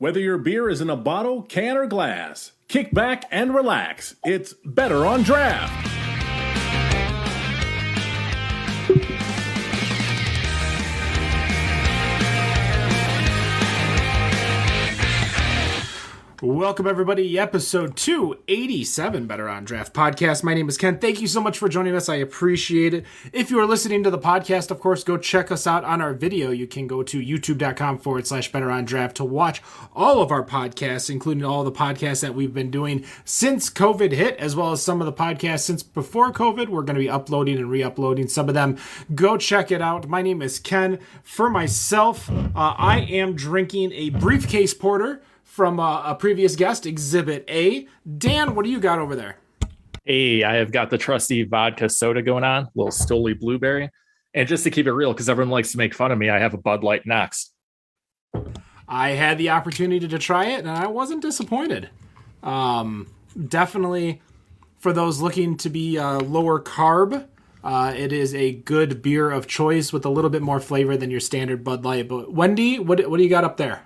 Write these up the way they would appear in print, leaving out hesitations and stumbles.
Whether your beer is in a bottle, can, or glass, kick back and relax. It's Better on Draft. Welcome, everybody. Episode 287 Better on Draft podcast. My name is Ken. Thank you so much for joining us. I appreciate it. If you are listening to the podcast, of course, go check us out on our video. You can go to youtube.com/Better on Draft to watch all of our podcasts, including all the podcasts that we've been doing since COVID hit, as well as some of the podcasts since before COVID. We're going to be uploading and re-uploading some of them. Go check it out. My name is Ken. For myself, I am drinking a briefcase porter from a previous guest, Exhibit A. Dan, what do you got over there? Hey, I have got the trusty vodka soda going on, a little Stoli Blueberry. And just to keep it real, because everyone likes to make fun of me, I have a Bud Light next. I had the opportunity to try it, and I wasn't disappointed. Definitely, for those looking to be lower carb, it is a good beer of choice with a little bit more flavor than your standard Bud Light. But Wendy, what do you got up there?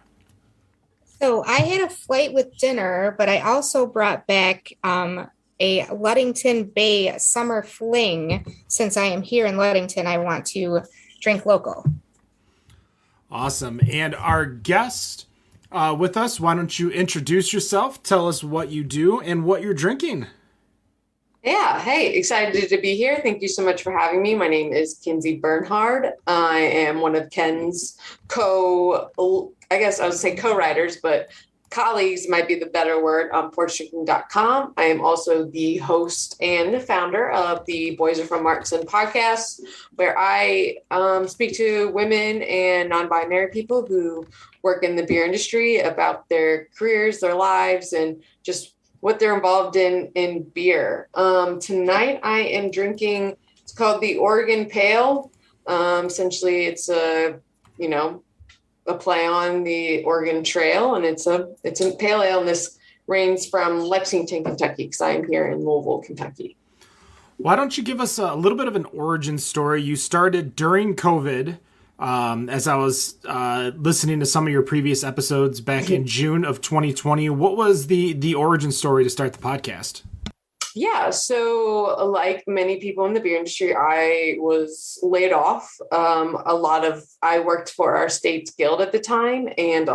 So I had a flight with dinner, but I also brought back a Ludington Bay Summer Fling. Since I am here in Ludington, I want to drink local. Awesome. And our guest with us, why don't you introduce yourself, tell us what you do and what you're drinking? Yeah. Hey, excited to be here. Thank you so much for having me. My name is Kindsey Bernhard. I am one of Ken's co-writers, but colleagues might be the better word on porchdrinking.com. I am also the host and the founder of the Boys Are From Marzen podcast, where I speak to women and non-binary people who work in the beer industry about their careers, their lives, and just what they're involved in beer. Tonight I am drinking, it's called the Oregon Pale. Essentially it's a play on the Oregon Trail, and it's a pale ale, and this reigns from Lexington, Kentucky, because I am here in Louisville, Kentucky. Why don't you give us a little bit of an origin story? You started during COVID. As I was listening to some of your previous episodes back in June of 2020, what was the origin story to start the podcast? Yeah, so like many people in the beer industry, I was laid off. I worked for our state's guild at the time, and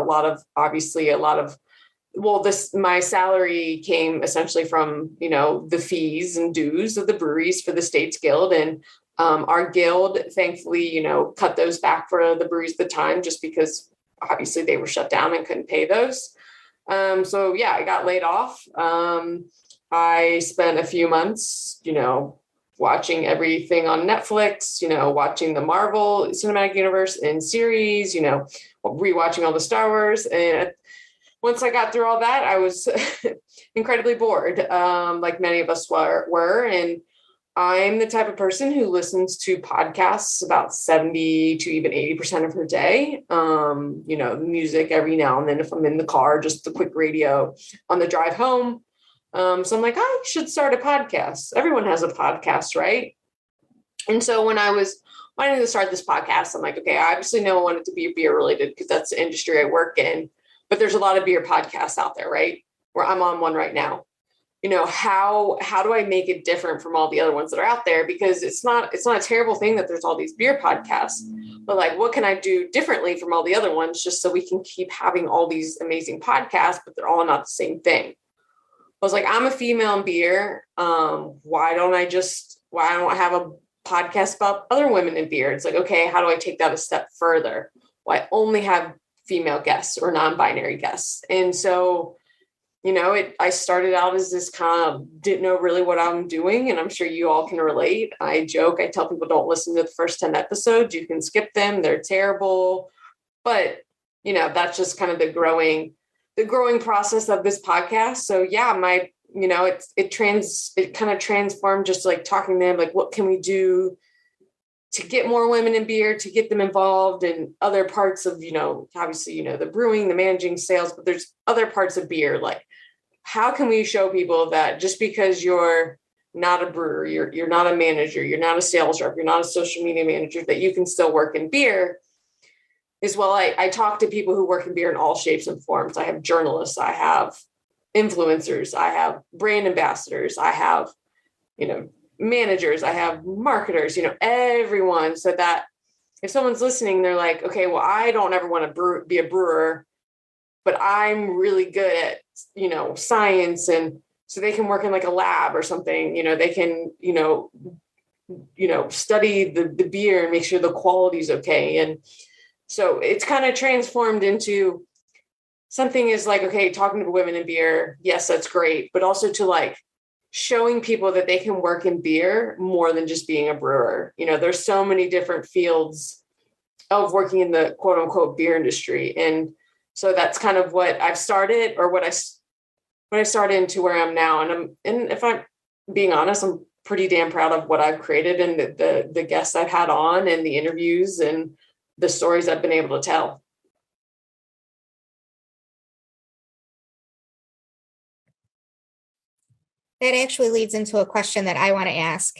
my salary came essentially from, the fees and dues of the breweries for the state's guild. And our guild, thankfully, cut those back for the breweries at the time, just because obviously they were shut down and couldn't pay those. So yeah, I got laid off. I spent a few months, watching everything on Netflix, watching the Marvel Cinematic Universe and series, rewatching all the Star Wars. And once I got through all that, I was incredibly bored, like many of us were. And I'm the type of person who listens to podcasts about 70 to even 80% of her day. Music every now and then if I'm in the car, just the quick radio on the drive home. So I'm like, I should start a podcast. Everyone has a podcast, right? And so when I was wanting to start this podcast, I'm like, okay, I obviously know I want it to be beer related because that's the industry I work in. But there's a lot of beer podcasts out there, right? Where I'm on one right now. How do I make it different from all the other ones that are out there? Because it's not a terrible thing that there's all these beer podcasts, but like, what can I do differently from all the other ones just so we can keep having all these amazing podcasts, but they're all not the same thing? I was like, I'm a female in beer. Why don't I have a podcast about other women in beer? It's like, okay, how do I take that a step further? Well, I only have female guests or non-binary guests. And so, I started out as this kind of didn't know really what I'm doing. And I'm sure you all can relate. I joke, I tell people don't listen to the first 10 episodes. You can skip them. They're terrible. But, that's just kind of the growing process of this podcast. So yeah, it kind of transformed just like talking to them, like, what can we do to get more women in beer, to get them involved in other parts of, obviously, the brewing, the managing sales, but there's other parts of beer. Like, how can we show people that just because you're not a brewer, you're not a manager, you're not a sales rep, you're not a social media manager, that you can still work in beer? is, well, I talk to people who work in beer in all shapes and forms. I have journalists, I have influencers, I have brand ambassadors, I have, managers, I have marketers, everyone, so that if someone's listening, they're like, okay, well, I don't ever want to be a brewer, but I'm really good at, science. And so they can work in like a lab or something, they can, study the beer and make sure the quality is okay. And so it's kind of transformed into something is like, okay, talking to women in beer. Yes, that's great. But also to like showing people that they can work in beer more than just being a brewer. There's so many different fields of working in the quote unquote beer industry. And so that's kind of what I've started, or what I started into where I'm now. And if I'm being honest, I'm pretty damn proud of what I've created and the guests I've had on and the interviews and the stories I've been able to tell. That actually leads into a question that I want to ask,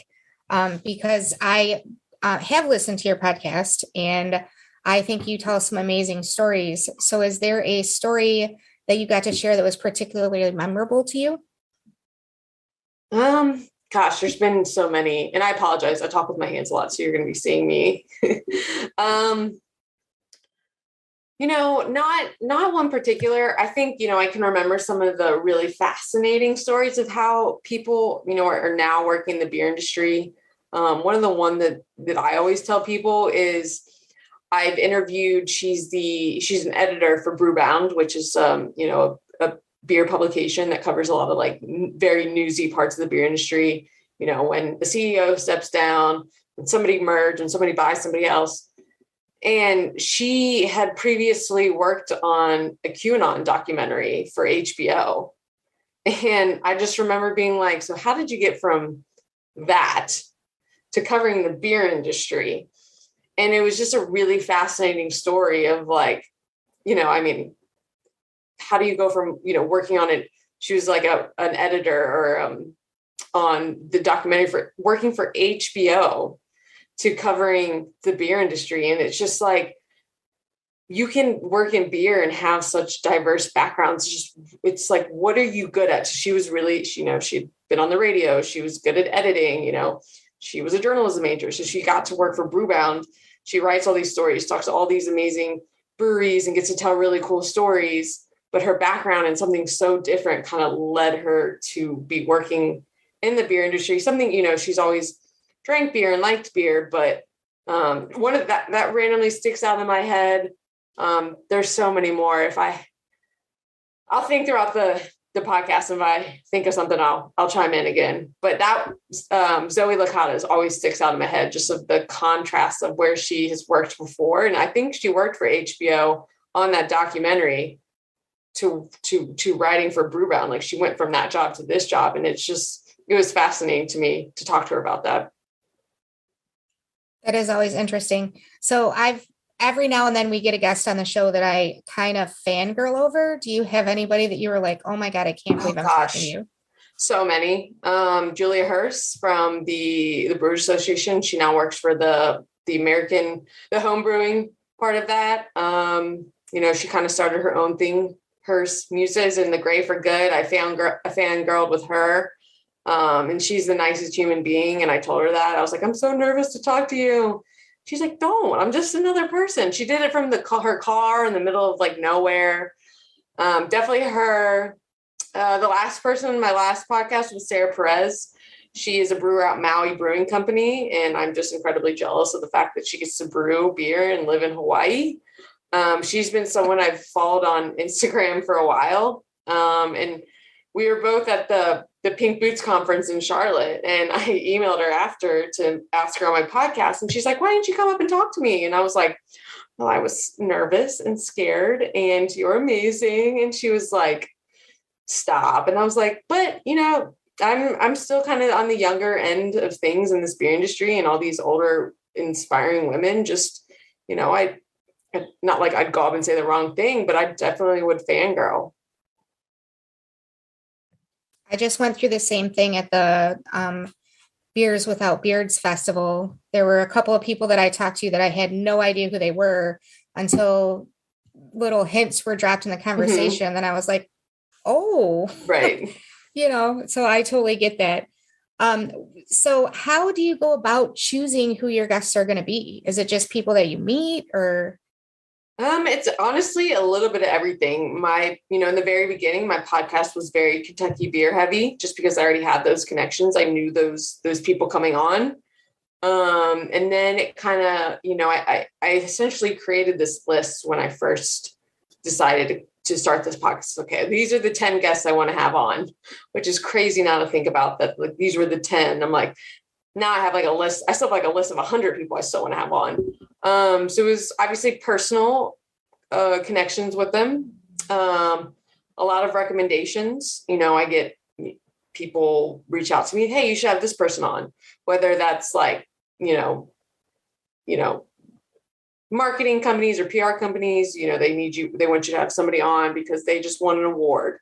because I have listened to your podcast and I think you tell some amazing stories. So is there a story that you got to share that was particularly memorable to you? Gosh, there's been so many, and I apologize. I talk with my hands a lot, so you're going to be seeing me. Not one particular. I think, I can remember some of the really fascinating stories of how people, are now working in the beer industry. One of the one that I always tell people is I've interviewed, she's an editor for Brewbound, which is, a beer publication that covers a lot of like very newsy parts of the beer industry. When the CEO steps down, when somebody merges, when somebody buys somebody else. And she had previously worked on a QAnon documentary for HBO. And I just remember being like, so how did you get from that to covering the beer industry? And it was just a really fascinating story of like, how do you go from, working on it? She was like an editor or on the documentary for working for HBO to covering the beer industry. And it's just like, you can work in beer and have such diverse backgrounds. It's like, what are you good at? She was really, she'd been on the radio. She was good at editing, she was a journalism major. So she got to work for Brewbound. She writes all these stories, talks to all these amazing breweries and gets to tell really cool stories. But her background in something so different kind of led her to be working in the beer industry. Something, she's always drank beer and liked beer, but one of that randomly sticks out in my head. There's so many more. I'll think throughout the podcast, and if I think of something, I'll chime in again. But that Zoe Licata's always sticks out in my head, just of the contrast of where she has worked before. And I think she worked for HBO on that documentary to writing for Brewbound. Like she went from that job to this job. And it was fascinating to me to talk to her about that. That is always interesting. So every now and then we get a guest on the show that I kind of fangirl over. Do you have anybody that you were like, oh my God, I can't believe I'm talking to you? So many. Julia Herz from the Brewers Association. She now works for the home brewing part of that. She kind of started her own thing, Herz Muses in the Gray for Good. I fangirled with her. And she's the nicest human being. And I told her that. I was like, I'm so nervous to talk to you. She's like, don't, I'm just another person. She did it from her car in the middle of like nowhere. Definitely her. The last person in my last podcast was Sarah Perez. She is a brewer at Maui Brewing Company. And I'm just incredibly jealous of the fact that she gets to brew beer and live in Hawaii. She's been someone I've followed on Instagram for a while. And we were both at the Pink Boots conference in Charlotte, and I emailed her after to ask her on my podcast. And she's like, why didn't you come up and talk to me? And I was like, well, I was nervous and scared, and you're amazing. And she was like, stop. And I was like, but I'm still kind of on the younger end of things in this beer industry, and all these older inspiring women just, I not like I'd go up and say the wrong thing, but I definitely would fangirl. I just went through the same thing at the Beers Without Beards Festival. There were a couple of people that I talked to that I had no idea who they were, until little hints were dropped in the conversation. Then I was like, oh, Right. So I totally get that. So how do you go about choosing who your guests are going to be? Is it just people that you meet, or? It's honestly a little bit of everything. In the very beginning, my podcast was very Kentucky beer heavy, just because I already had those connections. I knew those people coming on. And then it kind of, I essentially created this list when I first decided to start this podcast. Okay, these are the 10 guests I want to have on, which is crazy now to think about that. Like, these were the 10. I'm like, now I have like a list. I still have like a list of 100 people I still want to have on. So it was obviously personal connections with them. A lot of recommendations. I get people reach out to me, hey, you should have this person on, whether that's like, marketing companies or PR companies, they want you to have somebody on because they just won an award.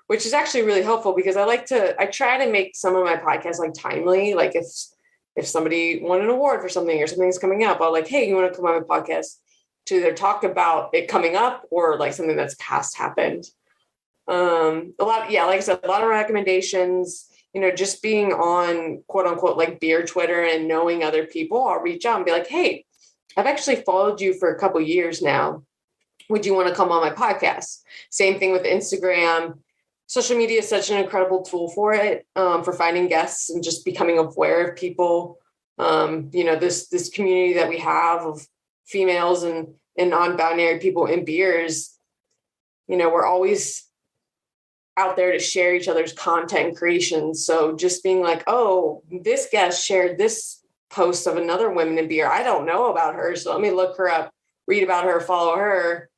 Which is actually really helpful because I try to make some of my podcasts like timely. Like if somebody won an award for something or something's coming up, I'll like, hey, you want to come on my podcast to either talk about it coming up or like something that's past happened. Like I said, a lot of recommendations, just being on quote unquote, like beer Twitter and knowing other people, I'll reach out and be like, hey, I've actually followed you for a couple of years now. Would you want to come on my podcast? Same thing with Instagram. Social media is such an incredible tool for it, for finding guests and just becoming aware of people. This community that we have of females and non-binary people in beers, we're always out there to share each other's content and creations. So just being like, oh, this guest shared this post of another woman in beer. I don't know about her. So let me look her up, read about her, follow her,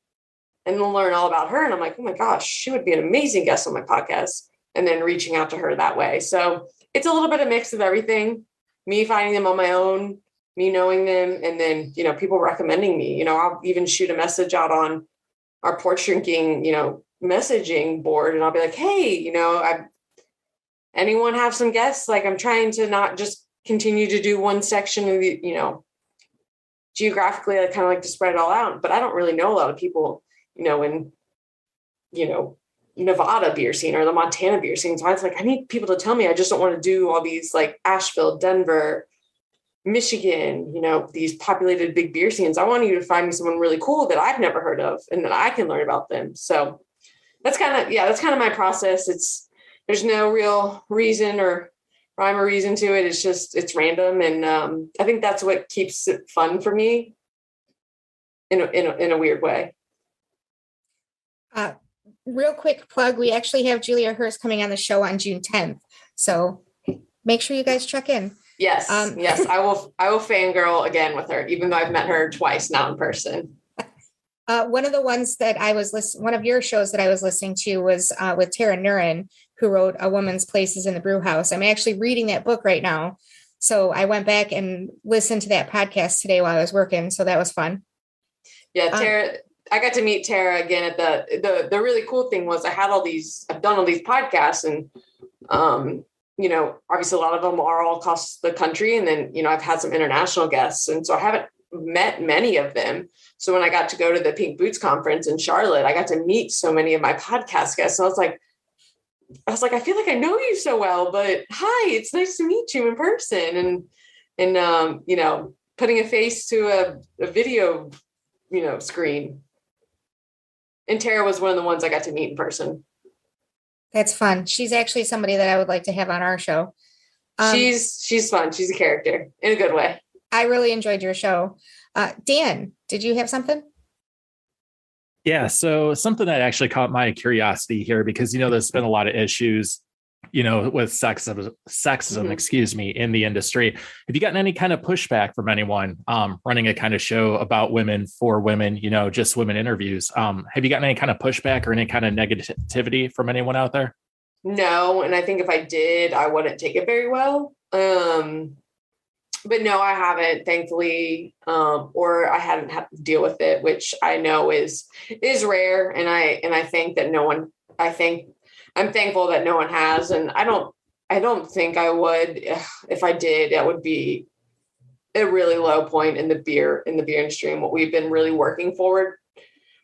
and then learn all about her. And I'm like, oh my gosh, she would be an amazing guest on my podcast. And then reaching out to her that way. So it's a little bit of a mix of everything, me finding them on my own, me knowing them, and then, people recommending me. I'll even shoot a message out on our Porch Drinking, messaging board. And I'll be like, hey, anyone have some guests? Like, I'm trying to not just continue to do one section of the, geographically, I kind of like to spread it all out, but I don't really know a lot of people, in, Nevada beer scene or the Montana beer scene. So I was like, I need people to tell me. I just don't want to do all these like Asheville, Denver, Michigan, these populated big beer scenes. I want you to find me someone really cool that I've never heard of and that I can learn about them. So that's kind of my process. There's no real reason or rhyme or reason to it. It's random. And I think that's what keeps it fun for me in a weird way. Real quick plug. We actually have Julia Herz coming on the show on June 10th. So make sure you guys check in. Yes. Yes. I will fangirl again with her, even though I've met her twice now in person. One of the ones that one of your shows that I was listening to was with Tara Nurin, who wrote A Woman's Places in the Brew House. I'm actually reading that book right now. So I went back and listened to that podcast today while I was working. So that was fun. Yeah. Tara, I got to meet Tara again at the really cool thing was I've done all these podcasts and, obviously a lot of them are all across the country. And then, I've had some international guests. And so I haven't met many of them. So when I got to go to the Pink Boots conference in Charlotte, I got to meet so many of my podcast guests. And I was like, I feel like I know you so well, but hi, it's nice to meet you in person. And putting a face to a video, screen. And Tara was one of the ones I got to meet in person. That's fun. She's actually somebody that I would like to have on our show. She's fun. She's a character in a good way. I really enjoyed your show. Dan, did you have something? Yeah. So something that actually caught my curiosity here, because, there's been a lot of issues, with sexism, in the industry. Have you gotten any kind of pushback from anyone running a kind of show about women for women, just women interviews? Have you gotten any kind of pushback or any kind of negativity from anyone out there? No. And I think if I did, I wouldn't take it very well. But no, I haven't, thankfully, or I haven't had to deal with it, which I know is rare. And I think that I'm thankful that no one has. And I don't think I would, if I did, that would be a really low point in the beer industry, and what we've been really working forward.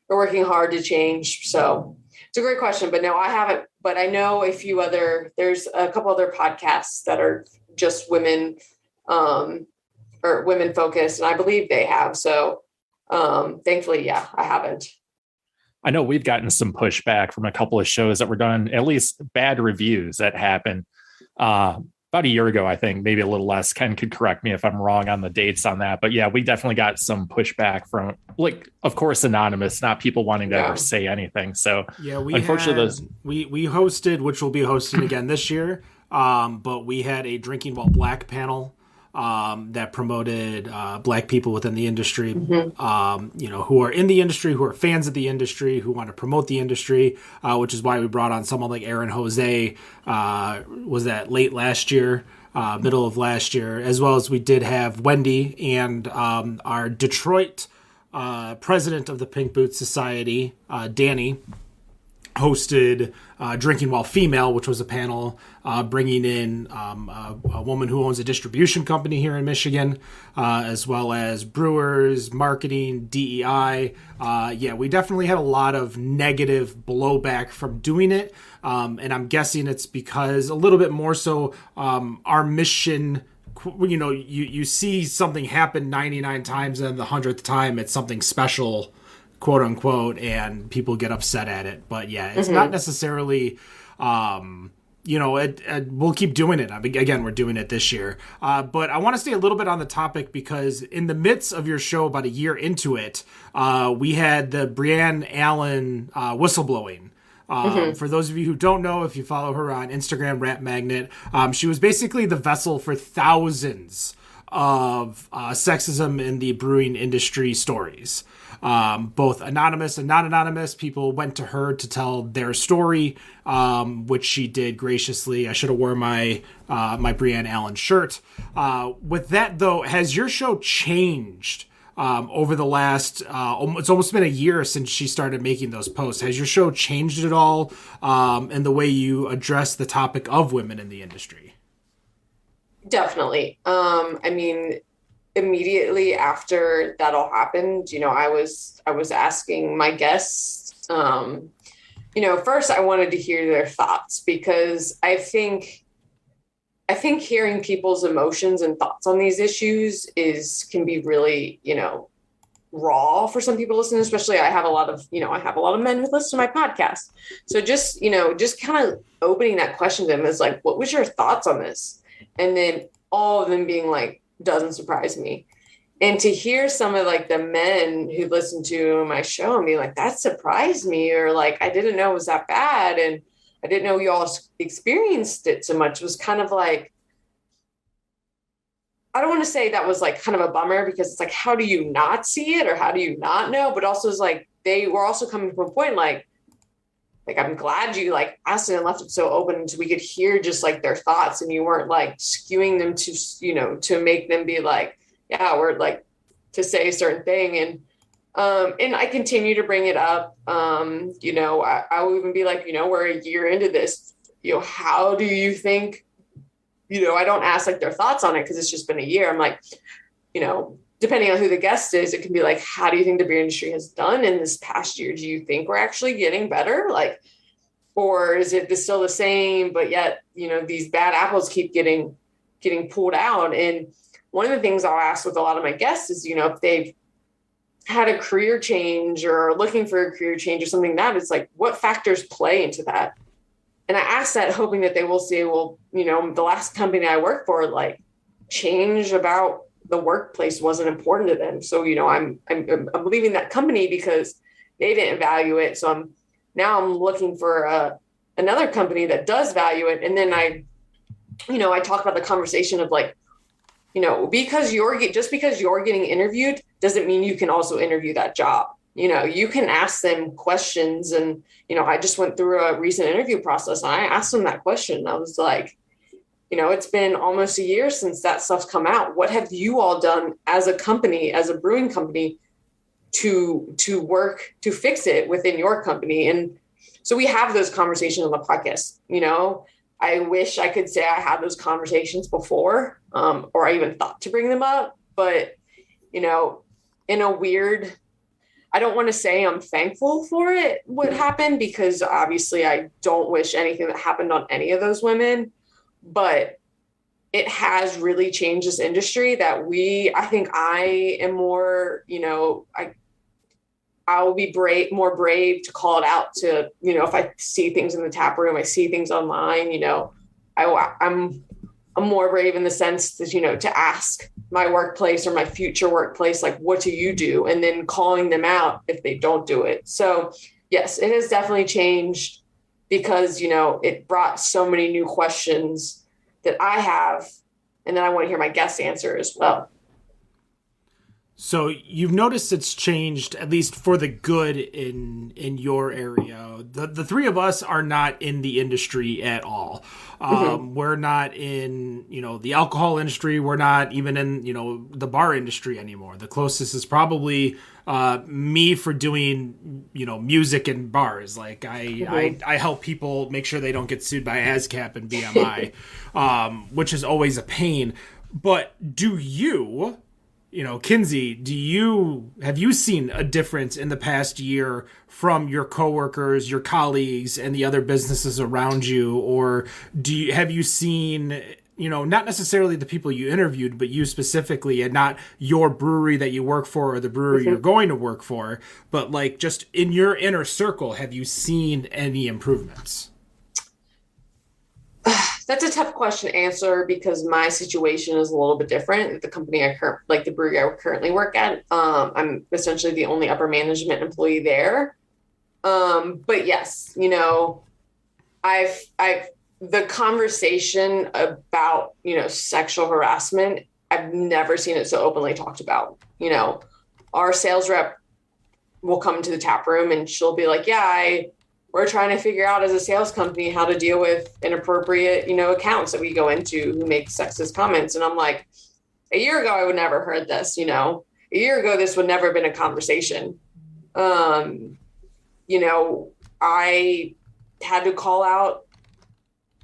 We're working hard to change. So it's a great question, but no, I haven't, but I know there's a couple other podcasts that are just women, or women focused, and I believe they have. So thankfully, yeah, I haven't. I know we've gotten some pushback from a couple of shows that were done, at least bad reviews that happened about a year ago, I think, maybe a little less. Ken could correct me if I'm wrong on the dates on that. But yeah, we definitely got some pushback from, like, of course, anonymous, not people wanting to ever say anything. So yeah, we hosted, which we'll be hosting again this year. But we had a drinking while black panel that promoted black people within the industry, who are in the industry, who are fans of the industry, who want to promote the industry, which is why we brought on someone like Aaron Jose, was that late last year, middle of last year, as well as we did have Wendy and our Detroit president of the Pink Boots Society, Danny, hosted Drinking While Female, which was a panel bringing in a woman who owns a distribution company here in Michigan, as well as brewers, marketing, DEI. We definitely had a lot of negative blowback from doing it. And I'm guessing it's because a little bit more so our mission, you see something happen 99 times, and the 100th time it's something special, quote unquote, and people get upset at it. But yeah, it's not necessarily, we'll keep doing it. I mean, again, we're doing it this year. But I want to stay a little bit on the topic, because in the midst of your show, about a year into it, we had the Brianne Allen whistleblowing. For those of you who don't know, if you follow her on Instagram, Rat Magnet, she was basically the vessel for thousands of sexism in the brewing industry stories. Both anonymous and non-anonymous people went to her to tell their story, which she did graciously. I should have worn my Brianne Allen shirt. With that, though, has your show changed over the last, it's almost been a year since she started making those posts. Has your show changed at all in the way you address the topic of women in the industry? Definitely. I mean, immediately after that all happened, I was asking my guests, first I wanted to hear their thoughts, because I think hearing people's emotions and thoughts on these issues can be really, raw for some people listening, especially I have a lot of men who listen to my podcast. So just kind of opening that question to them is like, what was your thoughts on this? And then all of them being like, doesn't surprise me. And to hear some of like the men who listen to my show and be like, that surprised me, or like, I didn't know it was that bad, and I didn't know y'all experienced it so much, was kind of like, I don't want to say that was like kind of a bummer, because it's like, how do you not see it, or how do you not know? But also it's like, they were also coming from a point like I'm glad you like asked it and left it so open so we could hear just like their thoughts, and you weren't like skewing them to, to make them be like, yeah, we're like to say a certain thing. And I continue to bring it up. I will even be like, we're a year into this, how do you think, I don't ask like their thoughts on it, because it's just been a year. I'm like, depending on who the guest is, it can be like, how do you think the beer industry has done in this past year? Do you think we're actually getting better? Like, or is it still the same, but yet, these bad apples keep getting pulled out? And one of the things I'll ask with a lot of my guests is, if they've had a career change or are looking for a career change or something, that it's like, what factors play into that? And I ask that hoping that they will say, well, the last company I worked for, like, change about the workplace wasn't important to them. So, I'm leaving that company because they didn't value it. So I'm looking for another company that does value it. And then I talk about the conversation of like, because you're getting interviewed doesn't mean you can also interview that job. You can ask them questions. And, I just went through a recent interview process, and I asked them that question. I was like, it's been almost a year since that stuff's come out. What have you all done as a company, as a brewing company, to work to fix it within your company? And so we have those conversations on the podcast. I wish I could say I had those conversations before, or I even thought to bring them up. but, you know, in a weird, I don't want to say I'm thankful for it, what happened, because obviously I don't wish anything that happened on any of those women, but it has really changed this industry that I think I am more, you know, I will be more brave to call it out to, you know, if I see things in the tap room, I see things online, you know, I'm more brave in the sense that, you know, to ask my workplace or my future workplace, like, what do you do? And then calling them out if they don't do it. So yes, it has definitely changed because, you know, it brought so many new questions that I have. And then I want to hear my guest answer as well. So you've noticed it's changed, at least for the good in your area. The three of us are not in the industry at all. We're not in, you know, the alcohol industry. We're not even in, you know, the bar industry anymore. The closest is probably me for doing, you know, music in bars. Like I help people make sure they don't get sued by ASCAP and BMI, which is always a pain. But do you... You know, Kindsey, have you seen a difference in the past year from your coworkers, your colleagues, and the other businesses around you? Or have you seen, you know, not necessarily the people you interviewed, but you specifically, and not your brewery that you work for or the brewery you're going to work for, but like just in your inner circle, have you seen any improvements? That's a tough question to answer because my situation is a little bit different. The company the brewery I currently work at, I'm essentially the only upper management employee there. But yes, you know, the conversation about, you know, sexual harassment, I've never seen it so openly talked about. You know, our sales rep will come to the tap room and she'll be like, we're trying to figure out as a sales company how to deal with inappropriate, you know, accounts that we go into who make sexist comments. And I'm like, a year ago, I would never heard this, you know, a year ago, this would never have been a conversation. You know, I had to call out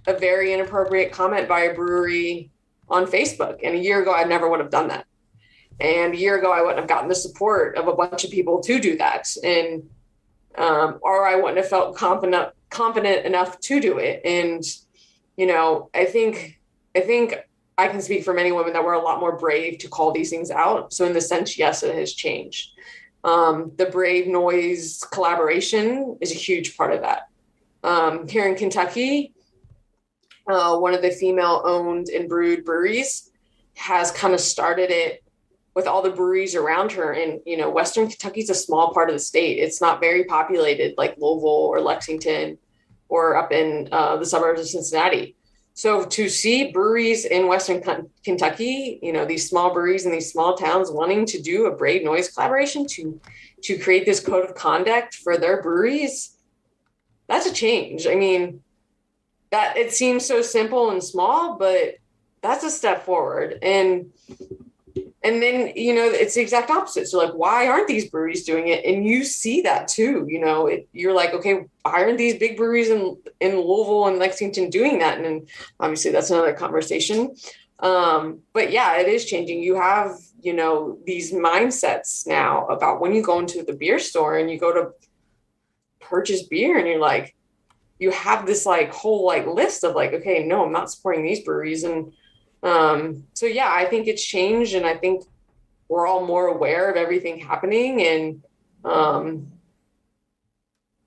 a very inappropriate comment by a brewery on Facebook. And a year ago, I never would have done that. And a year ago, I wouldn't have gotten the support of a bunch of people to do that. And or I wouldn't have felt confident enough to do it. And, you know, I think I can speak for many women that we're a lot more brave to call these things out. So in the sense, yes, it has changed. The Brave Noise collaboration is a huge part of that. Here in Kentucky, one of the female owned and brewed breweries has kind of started it with all the breweries around her. And, you know, Western Kentucky is a small part of the state. It's not very populated like Louisville or Lexington or up in the suburbs of Cincinnati. So to see breweries in Western Kentucky, you know, these small breweries in these small towns wanting to do a Brave Noise collaboration to create this code of conduct for their breweries, that's a change. I mean, that it seems so simple and small, but that's a step forward. And then, you know, it's the exact opposite. So like, why aren't these breweries doing it? And you see that too, you know, you're like, okay, why aren't these big breweries in Louisville and Lexington doing that? And then obviously that's another conversation. But yeah, it is changing. You have, you know, these mindsets now about when you go into the beer store and you go to purchase beer and you're like, you have this like whole like list of like, okay, no, I'm not supporting these breweries. And so yeah, I think it's changed and I think we're all more aware of everything happening. And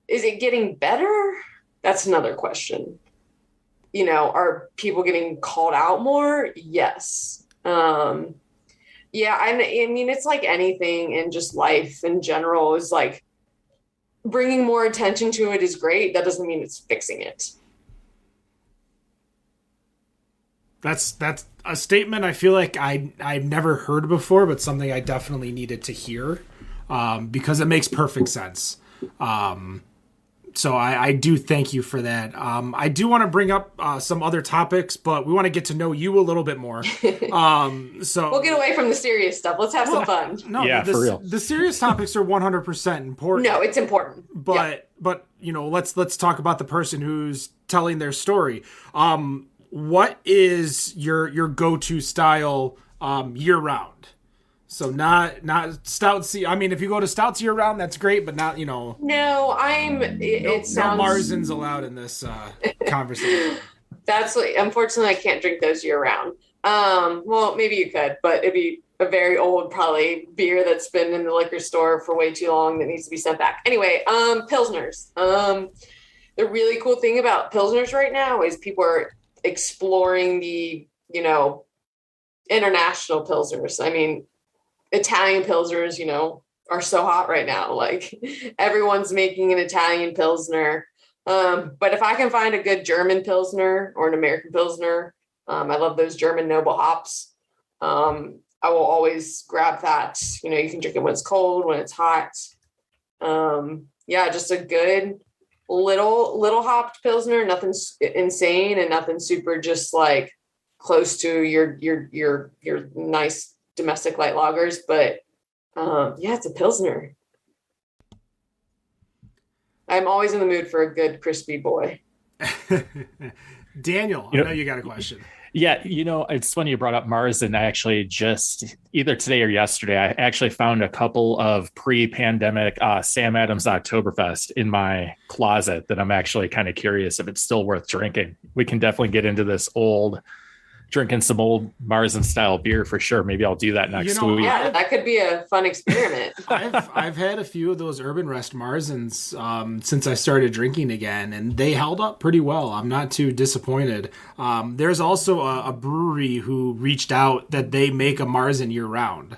is it getting better? That's another question. You know, are people getting called out more? Yes. Yeah. And I mean, it's like anything in just life in general is like bringing more attention to it is great. That doesn't mean it's fixing it. That's a statement I feel like I've never heard before, but something I definitely needed to hear because it makes perfect sense. So I do thank you for that. I do want to bring up some other topics, but we want to get to know you a little bit more. So we'll get away from the serious stuff. Let's have some fun. No, yeah, for real. The serious topics are 100% important. No, it's important. But you know, let's talk about the person who's telling their story. What is your go-to style year round? So not stouts. I mean, if you go to stouts year round, that's great, but not, No, no sounds Marzens allowed in this conversation. Unfortunately, I can't drink those year round. Well, maybe you could, but it'd be a very old, probably beer that's been in the liquor store for way too long that needs to be sent back. Anyway, Pilsners. The really cool thing about Pilsners right now is people are exploring the, international Pilsners. I mean, Italian Pilsners, are so hot right now. Like everyone's making an Italian Pilsner. But if I can find a good German Pilsner or an American Pilsner, I love those German noble hops. I will always grab that. You can drink it when it's cold, when it's hot. Just a good little hopped Pilsner, nothing insane and nothing super, just like close to your nice domestic light lagers. But it's a Pilsner. I'm always in the mood for a good crispy boy. Daniel, I know you got a question. Yeah, it's funny you brought up Marzen. I actually just either today or yesterday, I actually found a couple of pre-pandemic Sam Adams Oktoberfest in my closet that I'm actually kind of curious if it's still worth drinking. We can definitely get into this drinking some old Marzen style beer for sure. Maybe I'll do that next week. Yeah, that could be a fun experiment. I've had a few of those Urban Rest Marzens since I started drinking again, and they held up pretty well. I'm not too disappointed. There's also a brewery who reached out that they make a Marzen year round.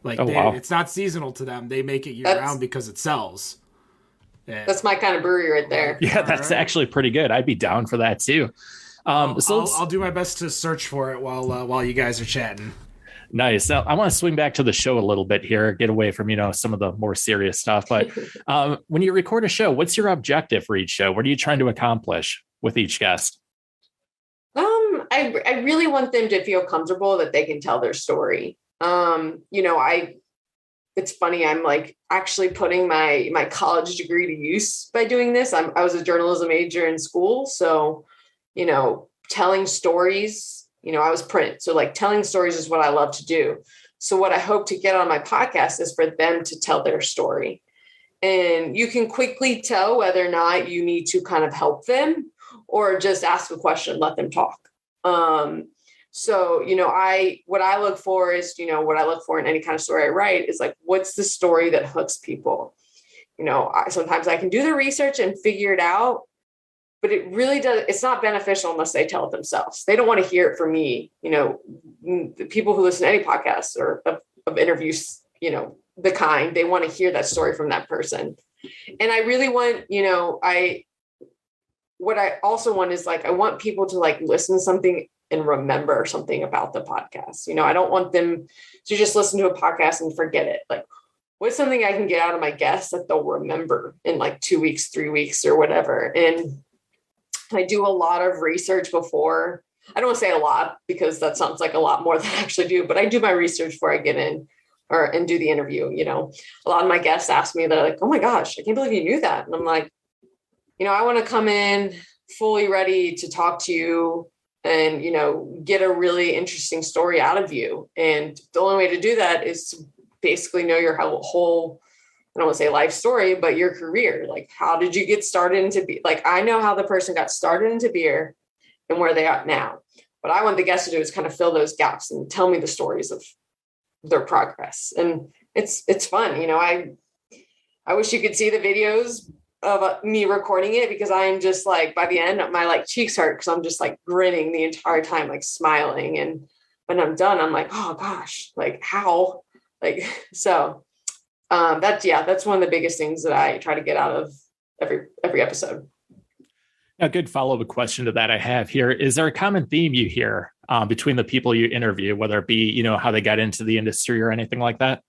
It's not seasonal to them. They make it year round because it sells. That's my kind of brewery right there. Yeah, that's actually pretty good. I'd be down for that too. I'll do my best to search for it while you guys are chatting. Nice. Now, I want to swing back to the show a little bit here, get away from, some of the more serious stuff. But when you record a show, what's your objective for each show? What are you trying to accomplish with each guest? I really want them to feel comfortable that they can tell their story. It's funny. I'm like actually putting my college degree to use by doing this. I was a journalism major in school. So, telling stories, I was print. So like telling stories is what I love to do. So what I hope to get on my podcast is for them to tell their story. And you can quickly tell whether or not you need to kind of help them or just ask a question, let them talk. So, what I look for is, what I look for in any kind of story I write is like, what's the story that hooks people? Sometimes I can do the research and figure it out, but it really does. It's not beneficial unless they tell it themselves. They don't want to hear it from me. The people who listen to any podcasts or of interviews, the kind, they want to hear that story from that person. And I really want, what I also want is like, I want people to like listen to something and remember something about the podcast. I don't want them to just listen to a podcast and forget it. Like, what's something I can get out of my guests that they'll remember in like 2 weeks, 3 weeks or whatever. And I do a lot of research before. I don't want to say a lot because that sounds like a lot more than I actually do, but I do my research before I get in and do the interview. A lot of my guests ask me, they're like, oh my gosh, I can't believe you knew that. And I'm like, I want to come in fully ready to talk to you and, get a really interesting story out of you. And the only way to do that is to basically know your whole, I don't want to say life story, but your career. Like, how did you get started into beer? Like, I know how the person got started into beer and where they are now. What I want the guests to do is kind of fill those gaps and tell me the stories of their progress. And it's fun. I wish you could see the videos of me recording it because I'm just like, by the end, my like cheeks hurt because I'm just like grinning the entire time, like smiling. And when I'm done, I'm like, oh gosh, like how? Like, so that's one of the biggest things that I try to get out of every episode. A good follow-up question to that I have here. Is there a common theme you hear between the people you interview, whether it be, how they got into the industry or anything like that?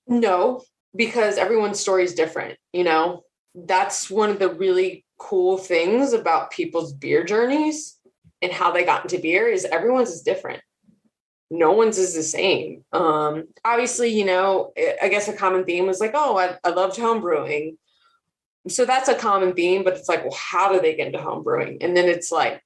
No, because everyone's story is different. That's one of the really cool things about people's beer journeys and how they got into beer is everyone's is different. No one's is the same. Obviously, I guess a common theme was like, oh, I loved home brewing. So that's a common theme, but it's like, well, how do they get into home brewing? And then it's like,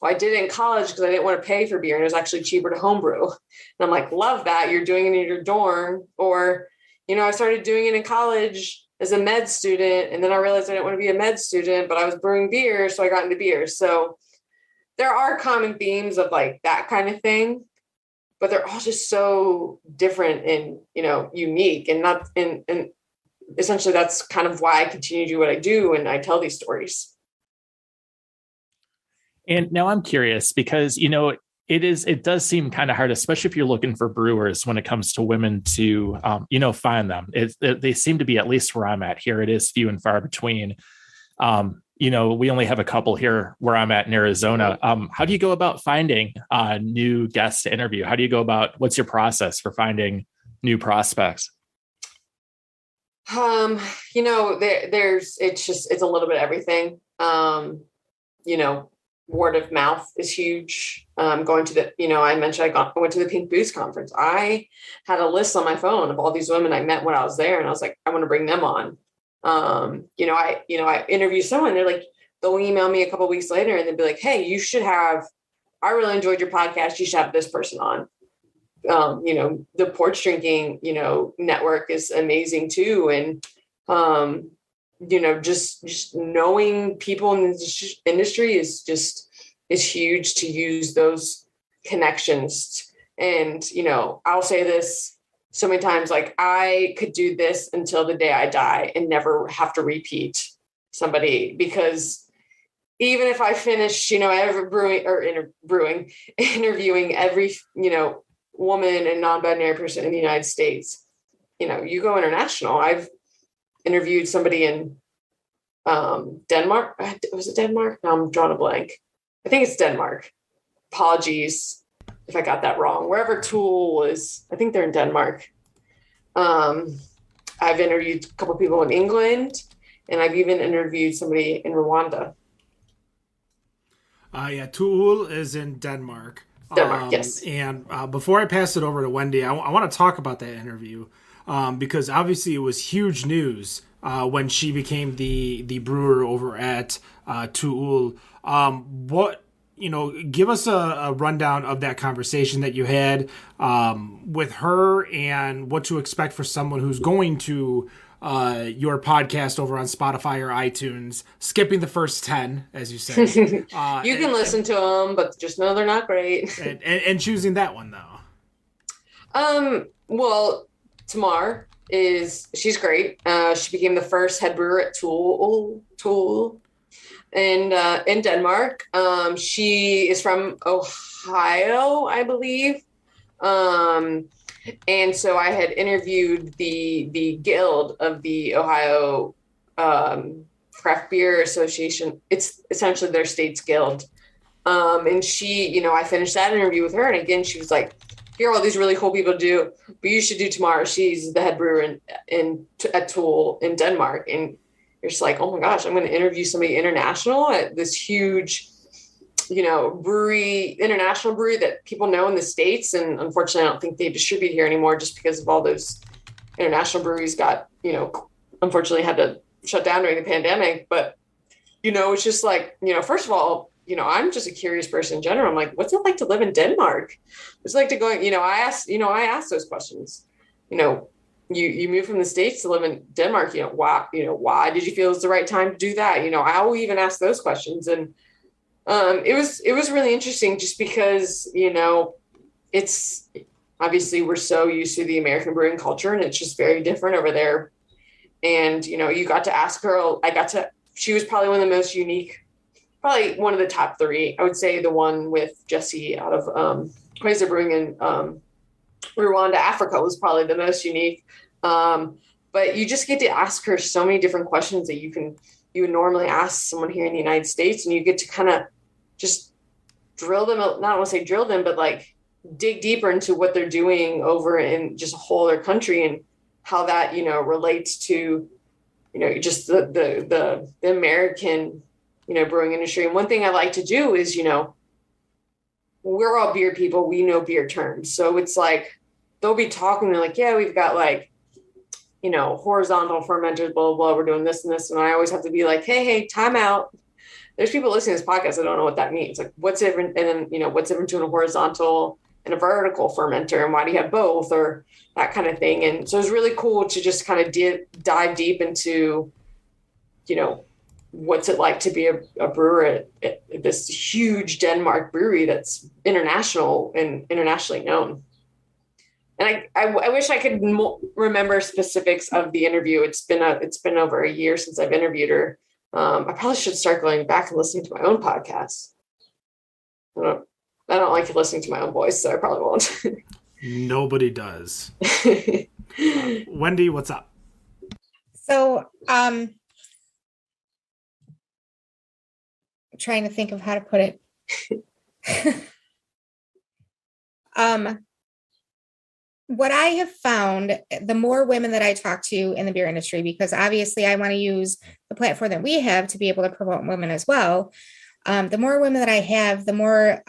Well, I did it in college because I didn't want to pay for beer and it was actually cheaper to homebrew. And I'm like, love that. You're doing it in your dorm. Or, I started doing it in college as a med student. And then I realized I didn't want to be a med student, but I was brewing beer. So I got into beer. So there are common themes of like that kind of thing, but they're all just so different and, unique and not and essentially that's kind of why I continue to do what I do. And I tell these stories. And now I'm curious because, it does seem kind of hard, especially if you're looking for brewers when it comes to women to, find them. They seem to be, at least where I'm at here, it is few and far between. We only have a couple here where I'm at in Arizona. How do you go about finding new guests to interview? How do you go about, what's your process for finding new prospects? It's a little bit of everything. Word of mouth is huge. Going to I mentioned I went to the Pink Booze conference. I had a list on my phone of all these women I met when I was there. And I was like, I want to bring them on. I interview someone, they'll email me a couple of weeks later and they'll be like, hey, I really enjoyed your podcast. You should have this person on. The Porch Drinking, network is amazing too. And, just knowing people in the industry is huge to use those connections. And, I'll say this so many times, like I could do this until the day I die and never have to repeat somebody, because even if I finish, interviewing every, woman and non-binary person in the United States, you go international. I've interviewed somebody in Denmark. Was it Denmark? No, I'm drawing a blank. I think it's Denmark. Apologies if I got that wrong. Wherever Tool is, I think they're in Denmark. I've interviewed a couple people in England, and I've even interviewed somebody in Rwanda. Tool is in Denmark. Yes. And before I pass it over to Wendy, I want to talk about that interview because obviously it was huge news when she became the brewer over at Tool. Give us a rundown of that conversation that you had with her and what to expect for someone who's going to your podcast over on Spotify or iTunes, skipping the first 10, as you said. You can listen to them, but just know they're not great. And choosing that one, though. Well, Tamar she's great. She became the first head brewer at Tool in Denmark. She is from Ohio, I believe. And so I had interviewed the guild of the Ohio Craft Beer Association. It's essentially their state's guild. And she, I finished that interview with her. And again, she was like, here are all these really cool people to do, but you should do Tamara. She's the head brewer at Tool in Denmark. And you're just like, oh my gosh, I'm going to interview somebody international at this huge, international brewery that people know in the States. And unfortunately, I don't think they distribute here anymore just because of all those international breweries got, unfortunately had to shut down during the pandemic. But, it's just like, first of all, I'm just a curious person in general. I'm like, what's it like to live in Denmark? It's like to go, I asked those questions, you moved from the States to live in Denmark, why did you feel it was the right time to do that? I will even ask those questions. And it was really interesting just because, it's obviously we're so used to the American brewing culture and it's just very different over there. And, you got to ask her, she was probably one of the most unique, probably one of the top 3. I would say the one with Jesse out of Kindsey Brewing in Rwanda, Africa was probably the most unique. But you just get to ask her so many different questions that you would normally ask someone here in the United States, and you get to kind of just drill them, not want to say drill them, but like dig deeper into what they're doing over in just a whole other country and how that, relates to, just the American, brewing industry. And one thing I like to do is, we're all beer people. We know beer terms. So it's like, they'll be talking. They're like, yeah, we've got like, horizontal fermenters, blah, blah, blah. We're doing this and this. And I always have to be like, hey, time out. there's people listening to this podcast that don't know what that means. Like what's different, and then, you know, what's different between a horizontal and a vertical fermenter, and why do you have both, or that kind of thing. And so it's really cool to just kind of dive deep into, you know, what's it like to be a brewer at this huge Denmark brewery that's international and internationally known. And I wish I could remember specifics of the interview. It's been over a year since I've interviewed her. I probably should start going back and listening to my own podcast. I don't like listening to my own voice, so I probably won't. Nobody does. Wendy, what's up? So, trying to think of how to put it. What I have found, the more women that I talk to in the beer industry, because obviously I want to use the platform that we have to be able to promote women as well. The more women that I have, the more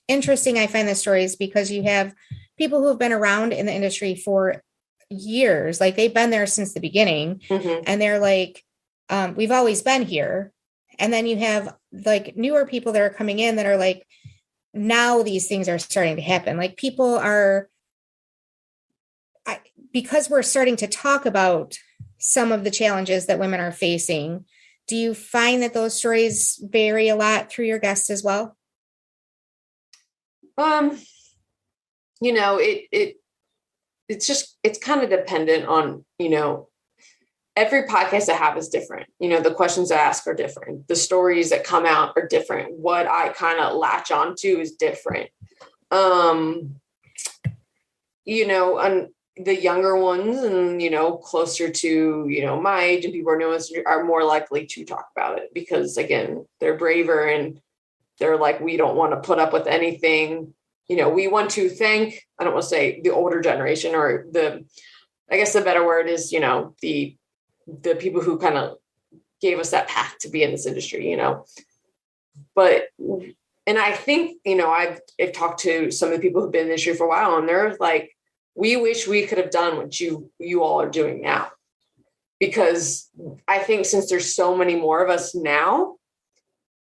interesting I find the stories, because you have people who have been around in the industry for years, like they've been there since the beginning, and they're like, we've always been here. And then you have like newer people that are coming in that are like, now these things are starting to happen. Like people are, because we're starting to talk about some of the challenges that women are facing. Do you find that those stories vary a lot through your guests as well? You know, it's kind of dependent on, you know, every podcast I have is different. You know, the questions I ask are different. The stories that come out are different. What I kind of latch onto is different. You know, and the younger ones and, you know, closer to, you know, my age and people are more likely to talk about it because, again, they're braver and they're like, we don't want to put up with anything. You know, we want to thank, I don't want to say the older generation, or I guess the better word is, you know, the people who kind of gave us that path to be in this industry, you know. But, and I think, you know, I've talked to some of the people who've been in the industry for a while, and they're like, we wish we could have done what you all are doing now. Because I think since there's so many more of us now,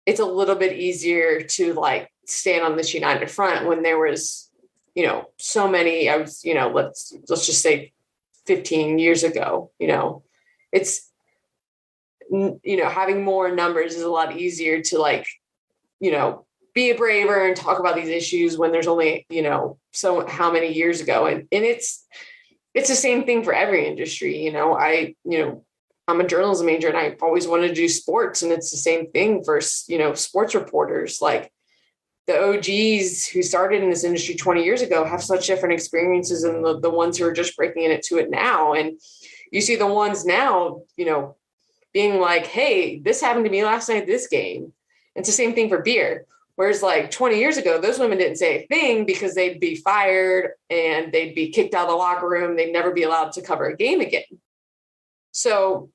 it's a little bit easier to like stand on this united front when there was, you know, so many, I was, you know, let's just say 15 years ago, you know, it's, you know, having more numbers is a lot easier to like, you know, be braver and talk about these issues when there's only, you know, so how many years ago. And it's the same thing for every industry. You know, I'm a journalism major and I always wanted to do sports, and it's the same thing for, you know, sports reporters. Like the OGs who started in this industry 20 years ago have such different experiences than the ones who are just breaking into it now. And you see the ones now, you know, being like, hey, this happened to me last night at this game. It's the same thing for beer. Whereas like 20 years ago, those women didn't say a thing because they'd be fired and they'd be kicked out of the locker room. They'd never be allowed to cover a game again. So,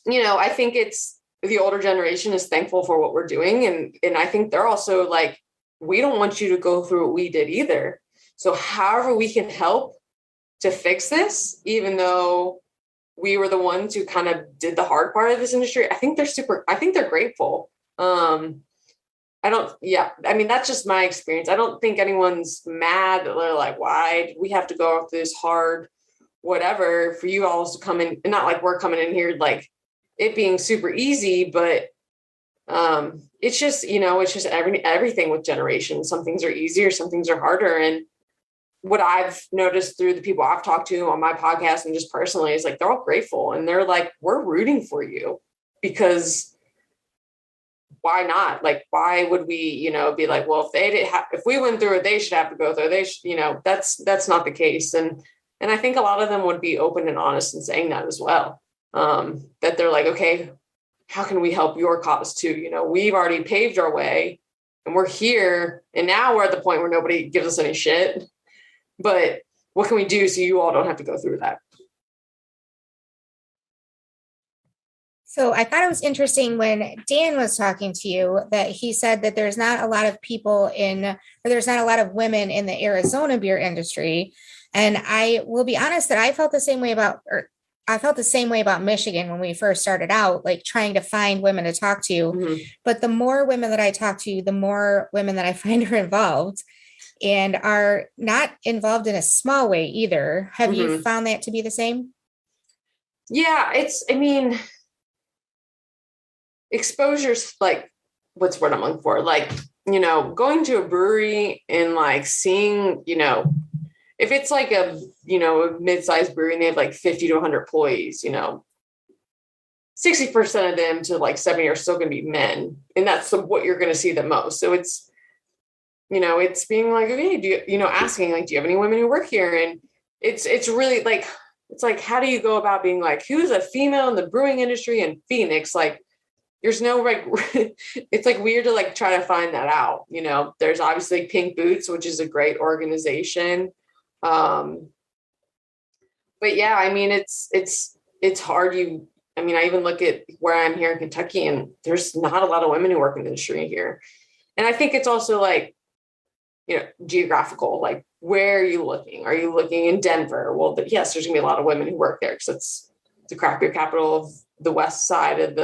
you know, I think it's the older generation is thankful for what we're doing. And I think they're also like, we don't want you to go through what we did either. So however we can help to fix this, even though we were the ones who kind of did the hard part of this industry, I think they're grateful. I mean, that's just my experience. I don't think anyone's mad that they're like, why do we have to go through this hard, whatever, for you all to come in, and not like we're coming in here, like it being super easy, but it's just, you know, it's just everything with generations. Some things are easier, some things are harder. And what I've noticed through the people I've talked to on my podcast and just personally is like, they're all grateful and they're like, we're rooting for you, because why not? Like, why would we, you know, be like, well, if we went through it, they should have to go through it. You know, that's not the case. And I think a lot of them would be open and honest in saying that as well. That they're like, okay, how can we help your cause too? You know, we've already paved our way and we're here. And now we're at the point where nobody gives us any shit, but what can we do so you all don't have to go through that? So I thought it was interesting when Dan was talking to you that he said that there's not a lot of there's not a lot of women in the Arizona beer industry. And I will be honest that I felt the same way I felt the same way about Michigan when we first started out, like trying to find women to talk to. Mm-hmm. But the more women that I talk to, the more women that I find are involved and are not involved in a small way either. Have you found that to be the same? Yeah, exposure's like, what's what I'm looking for? Like, going to a brewery and like seeing, if it's like a mid-sized brewery and they have like 50 to 100 employees, 60% of them to like 70 are still going to be men. And that's what you're going to see the most. So it's, it's being like, okay, asking like, do you have any women who work here? And it's really like, it's like, how do you go about being like, who's a female in the brewing industry in Phoenix? Like, there's no, like, it's like weird to like try to find that out. There's obviously Pink Boots, which is a great organization. But yeah, it's hard. I even look at where I'm here in Kentucky and there's not a lot of women who work in the industry here. And I think it's also like, geographical, like where are you looking? Are you looking in Denver? Well, yes, there's gonna be a lot of women who work there because it's the craft beer capital of the west side of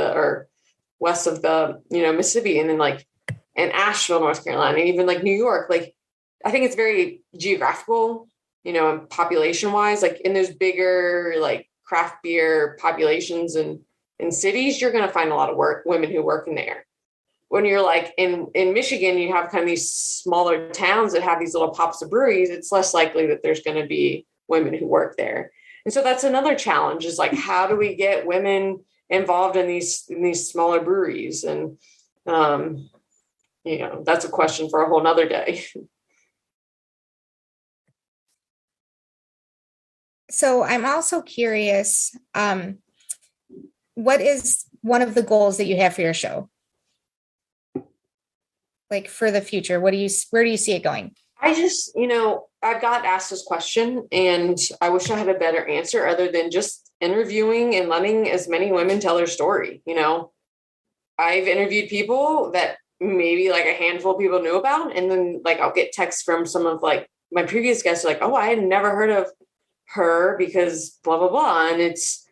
west of the, Mississippi, and then like in Asheville, North Carolina, and even like New York. Like, I think it's very geographical, and population wise, like in those bigger, like craft beer populations and in cities, you're going to find a lot of women who work in there. When you're like in Michigan, you have kind of these smaller towns that have these little pops of breweries. It's less likely that there's going to be women who work there. And so that's another challenge, is like, how do we get women involved in these smaller breweries? And, that's a question for a whole nother day. So I'm also curious, what is one of the goals that you have for your show? Like for the future, where do you see it going? I just, I've got asked this question and I wish I had a better answer other than just interviewing and letting as many women tell their story. I've interviewed people that maybe like a handful of people knew about. And then like, I'll get texts from some of like my previous guests like, oh, I had never heard of her because blah, blah, blah. And it's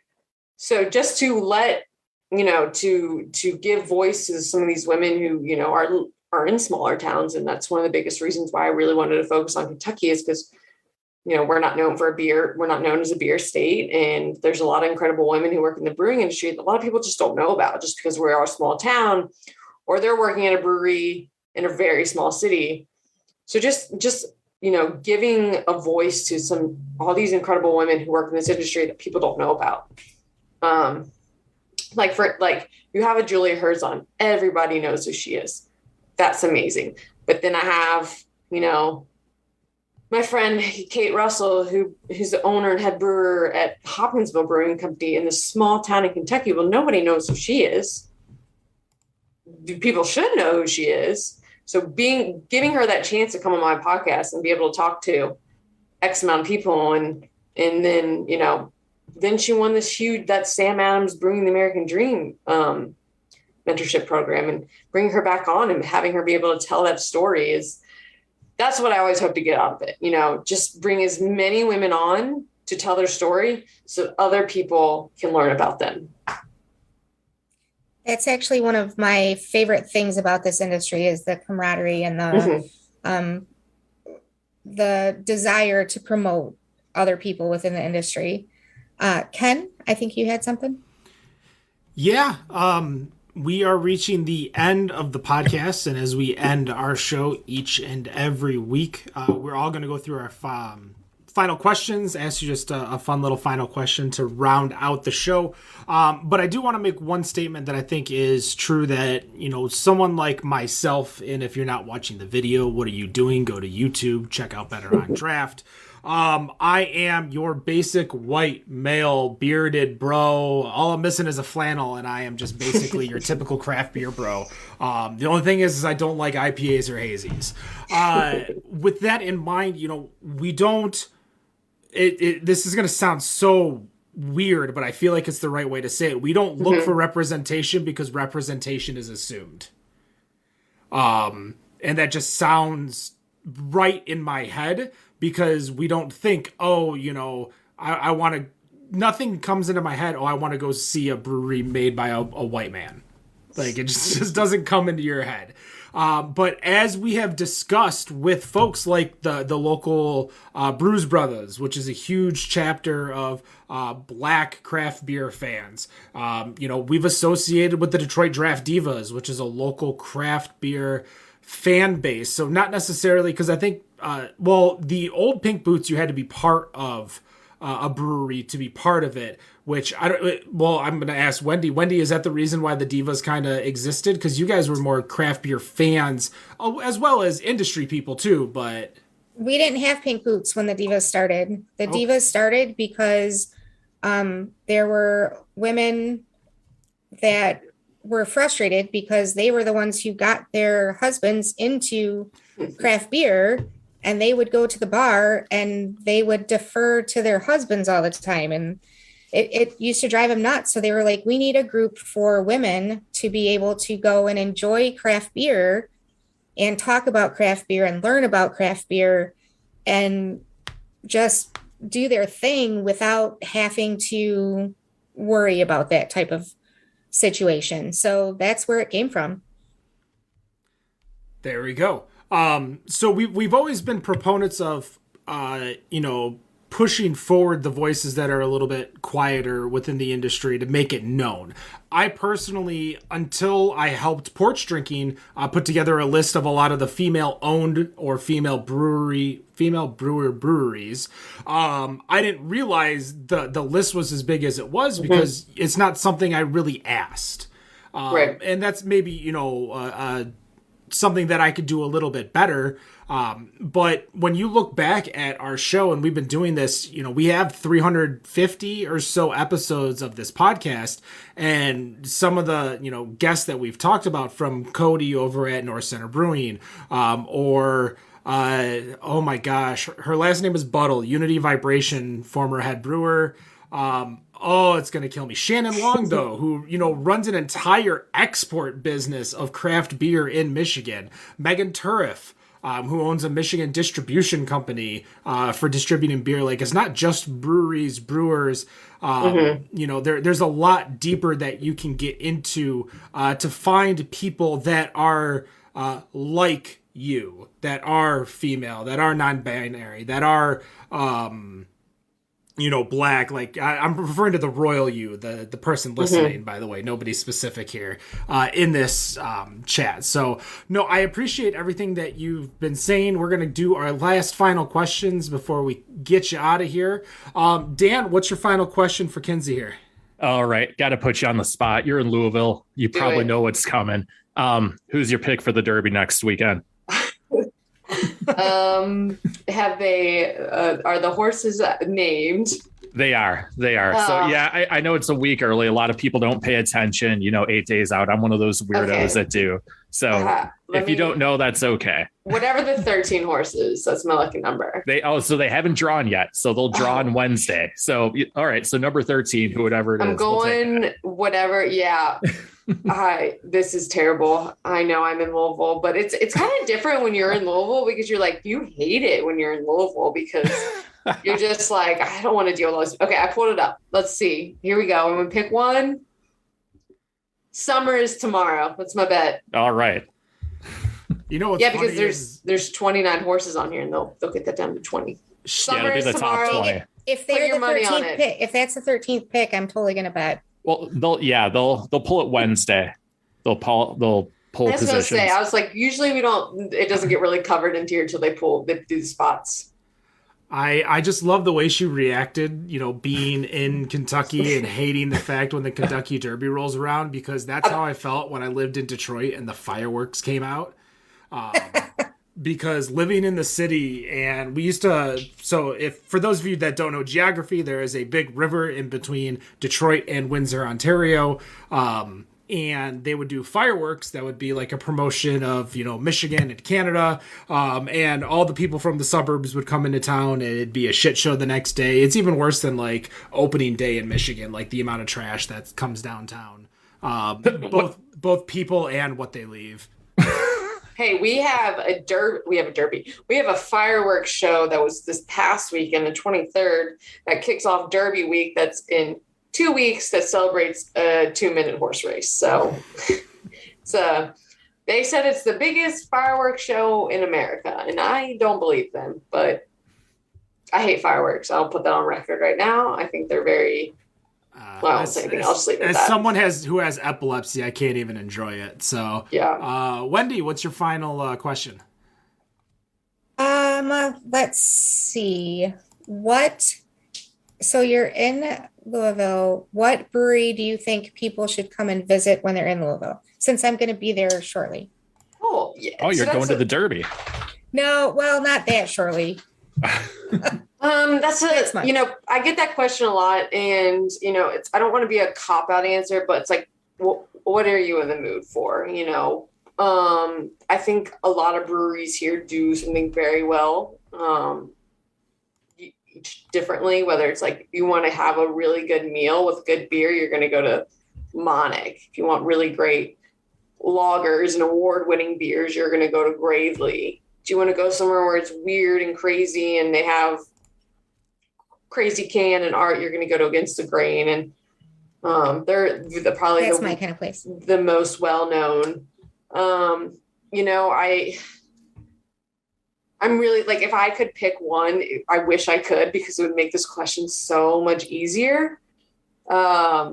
so just to let, to give voice to some of these women who, are in smaller towns. And that's one of the biggest reasons why I really wanted to focus on Kentucky, is because, we're not known for beer. We're not known as a beer state. And there's a lot of incredible women who work in the brewing industry that a lot of people just don't know about, just because we are a small town or they're working at a brewery in a very small city. So just, giving a voice to all these incredible women who work in this industry that people don't know about. You have a Julia Herz on, everybody knows who she is. That's amazing. But then I have, my friend Kate Russell, who's the owner and head brewer at Hopkinsville Brewing Company in this small town in Kentucky. Well, nobody knows who she is. People should know who she is. So giving her that chance to come on my podcast and be able to talk to X amount of people, and then, then she won this huge, that Sam Adams Brewing the American Dream mentorship program, and bringing her back on and having her be able to tell that story that's what I always hope to get out of it. Just bring as many women on to tell their story so other people can learn about them. That's actually one of my favorite things about this industry, is the camaraderie and the desire to promote other people within the industry. Ken, I think you had something. Yeah. We are reaching the end of the podcast, and as we end our show each and every week, we're all going to go through our final questions, ask you just a fun little final question to round out the show. But I do want to make one statement that I think is true, that, someone like myself, and if you're not watching the video, what are you doing? Go to YouTube, check out Better on Draft. I am your basic white male bearded bro. All I'm missing is a flannel, and I am just basically your typical craft beer bro. The only thing is I don't like IPAs or hazies. With that in mind, we don't. This is going to sound so weird, but I feel like it's the right way to say it. We don't look for representation because representation is assumed. And that just sounds right in my head, because we don't think, I want to nothing comes into my head. Oh, I want to go see a brewery made by a white man. Like, it just doesn't come into your head. But as we have discussed with folks like the local Brews Brothers, which is a huge chapter of black craft beer fans, we've associated with the Detroit Draft Divas, which is a local craft beer fan base. So not necessarily, because I think, the old Pink Boots, you had to be part of a brewery to be part of it, which I'm going to ask Wendy. Wendy, is that the reason why the Divas kind of existed? Because you guys were more craft beer fans, as well as industry people too, but... We didn't have Pink Boots when the Divas started. The Divas started because there were women that were frustrated because they were the ones who got their husbands into craft beer, and they would go to the bar and they would defer to their husbands all the time. And it used to drive them nuts. So they were like, we need a group for women to be able to go and enjoy craft beer and talk about craft beer and learn about craft beer and just do their thing without having to worry about that type of situation. So that's where it came from. There we go. So we've always been proponents of, pushing forward the voices that are a little bit quieter within the industry to make it known. I personally, until I helped Porch Drinking put together a list of a lot of the female-owned or female brewery breweries, I didn't realize the list was as big as it was because it's not something I really asked. Right. And that's maybe, something that I could do a little bit better. But when you look back at our show, and we've been doing this, we have 350 or so episodes of this podcast, and some of the, guests that we've talked about, from Cody over at North Center Brewing, oh my gosh, her last name is Buttle, Unity Vibration, former head brewer. It's going to kill me. Shannon Long, though, who, runs an entire export business of craft beer in Michigan. Megan Turiff, who owns a Michigan distribution company for distributing beer. Like, it's not just breweries, brewers. There's a lot deeper that you can get into to find people that are like you, that are female, that are non-binary, that are... black, like I'm referring to the royal you, the person listening, by the way, nobody specific here in this chat. So no, I appreciate everything that you've been saying. We're going to do our last final questions before we get you out of here. Dan, what's your final question for Kindsey here? All right. Got to put you on the spot. You're in Louisville. You probably know what's coming. Who's your pick for the Derby next weekend? Have they are the horses named? They are. So yeah, I know it's a week early. A lot of people don't pay attention, 8 days out. I'm one of those weirdos that do. So if you don't know, that's okay. Whatever the 13 horses, that's my lucky number. So they haven't drawn yet. So they'll draw on Wednesday. So, all right. So number 13, whatever it is. I'm going whatever. Yeah. This is terrible. I know I'm in Louisville, but it's kind of different when you're in Louisville, because you're like, you hate it when you're in Louisville because you're just like, I don't want to deal with this. Okay, I pulled it up. Let's see. Here we go. I'm going to pick one. Summer is tomorrow. That's my bet. All right. What's because there's 29 horses on here, and they'll get that down to 20. Summer is tomorrow. Top 20. If they're the 13th pick, if that's the 13th pick, I'm totally going to bet. Well, they'll pull it Wednesday. They'll pull positions. I was going to say, I was like, usually it doesn't get really covered into here until they do the spots. I just love the way she reacted, being in Kentucky and hating the fact when the Kentucky Derby rolls around, because that's how I felt when I lived in Detroit and the fireworks came out. Because living in the city, and we used to, for those of you that don't know geography, there is a big river in between Detroit and Windsor, Ontario. And they would do fireworks that would be like a promotion of, Michigan and Canada. And all the people from the suburbs would come into town, and it'd be a shit show the next day. It's even worse than like opening day in Michigan, like the amount of trash that comes downtown. Both people and what they leave. Hey, we have a derby. We have a fireworks show that was this past weekend, the 23rd, that kicks off Derby Week. That's in 2 weeks, that celebrates a 2-minute horse race. So they said it's the biggest fireworks show in America, and I don't believe them, but I hate fireworks. I'll put that on record right now. I think they're very... Well, I won't say anything. I'll just leave it at that. As someone who has epilepsy, I can't even enjoy it. So, yeah. Wendy, what's your final question? Let's see. So you're in Louisville. What brewery do you think people should come and visit when they're in Louisville? Since I'm going to be there shortly. Oh, yeah. Oh, you're going to the Derby. No, well, not that shortly. I get that question a lot, and I don't want to be a cop-out answer, but it's like, what are you in the mood for? I think a lot of breweries here do something very well, each differently. Whether it's like you want to have a really good meal with good beer, you're going to go to Monic. If you want really great lagers and award-winning beers, you're going to go to Gravely. Do you want to go somewhere where it's weird and crazy and they have crazy can and art, you're going to go to Against the Grain. And that's my kind of place. The most well-known. I'm really like, if I could pick one, I wish I could, because it would make this question so much easier. Okay.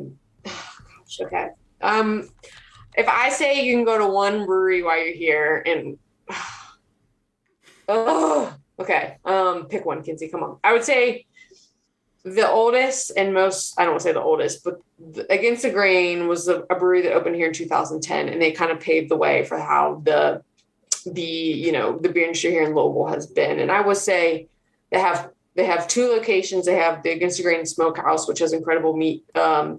If I say you can go to one brewery while you're here and okay. Pick one, Kindsey. Come on. I would say the oldest and most, I don't want to say the oldest, but Against the Grain was a brewery that opened here in 2010, and they kind of paved the way for how the beer industry here in Louisville has been. And I would say they have 2 locations. They have the Against the Grain Smokehouse, which has incredible meat,